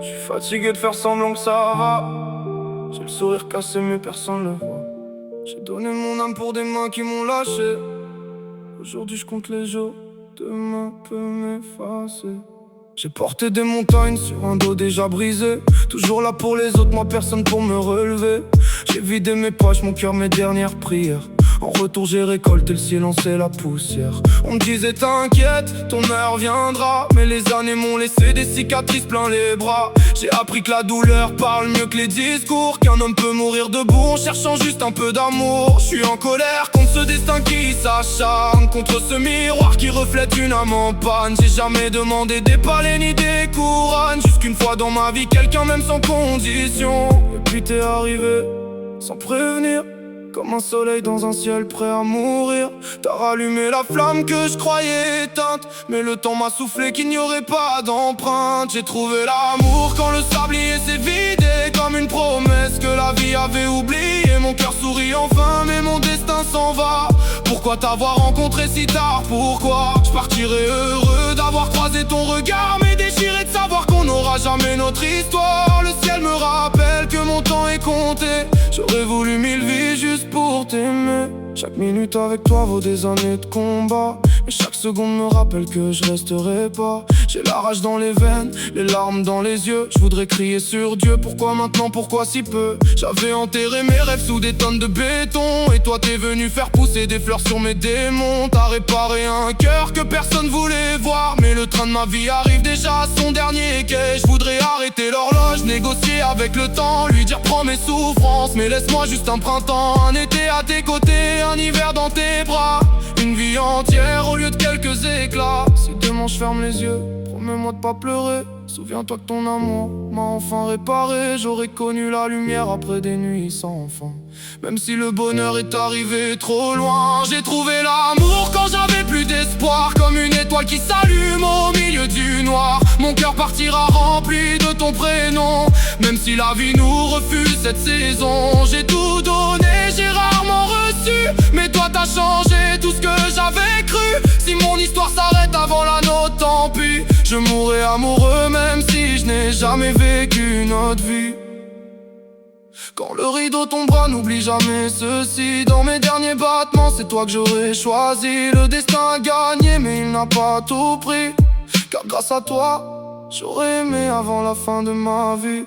Je suis fatigué de faire semblant que ça va. J'ai le sourire cassé mais personne le voit. J'ai donné mon âme pour des mains qui m'ont lâché. Aujourd'hui je compte les jours, demain peut m'effacer. J'ai porté des montagnes sur un dos déjà brisé. Toujours là pour les autres, moi personne pour me relever. J'ai vidé mes poches, mon cœur, mes dernières prières. En retour j'ai récolté le silence et la poussière. On me disait t'inquiète, ton heure viendra. Mais les années m'ont laissé des cicatrices plein les bras. J'ai appris que la douleur parle mieux que les discours, qu'un homme peut mourir debout en cherchant juste un peu d'amour. Je suis en colère contre ce destin qui s'acharne, contre ce miroir qui reflète une âme en panne. J'ai jamais demandé des palais ni des couronnes, jusqu'une fois dans ma vie quelqu'un m'aime sans condition. Et puis t'es arrivé sans prévenir, comme un soleil dans un ciel prêt à mourir. T'as rallumé la flamme que je croyais éteinte, mais le temps m'a soufflé qu'il n'y aurait pas d'empreinte. J'ai trouvé l'amour quand le sablier s'est vidé, comme une promesse que la vie avait oubliée. Mon cœur sourit enfin mais mon destin s'en va. Pourquoi t'avoir rencontré si tard? Pourquoi je partirais heureux d'avoir croisé ton regard, mais déchiré de savoir qu'on n'aura jamais notre histoire. Le ciel me rappelle que mon temps est compté. J'aurais voulu 1000 vies juste pour t'aimer. Chaque minute avec toi vaut des années de combat, mais chaque seconde me rappelle que je resterai pas. J'ai la rage dans les veines, les larmes dans les yeux. Je voudrais crier sur Dieu, pourquoi maintenant, pourquoi si peu? J'avais enterré mes rêves sous des tonnes de béton, et toi t'es venu faire pousser des fleurs sur mes démons. T'as réparé un cœur que personne voulait voir, mais le train de ma vie arrive déjà à son dernier quai. Je voudrais arrêter l'horloge, négocier avec le temps, lui dire prends mes souffrances, mais laisse-moi juste un printemps, un été à tes côtés, un hiver dans tes bras, une vie entière au lieu de quelques éclats. Si demain je ferme les yeux, promets-moi de pas pleurer. Souviens-toi que ton amour m'a enfin réparé. J'aurais connu la lumière après des nuits sans fin. Même si le bonheur est arrivé trop loin, j'ai trouvé l'amour quand j'avais plus d'espoir, comme une étoile qui s'allume au milieu du noir. Mon cœur partira rempli de ton prénom, même si la vie nous refuse cette saison. J'ai tout donné, j'ai rarement reçu, mais toi t'as changé tout ce que j'avais cru. Si mon histoire s'arrête avant la nôtre, tant pis. Je mourrai amoureux même si je n'ai jamais vécu notre vie. Quand le rideau tombera, n'oublie jamais ceci. Dans mes derniers battements, c'est toi que j'aurais choisi. Le destin a gagné mais il n'a pas tout pris, car grâce à toi, j'aurais aimé avant la fin de ma vie.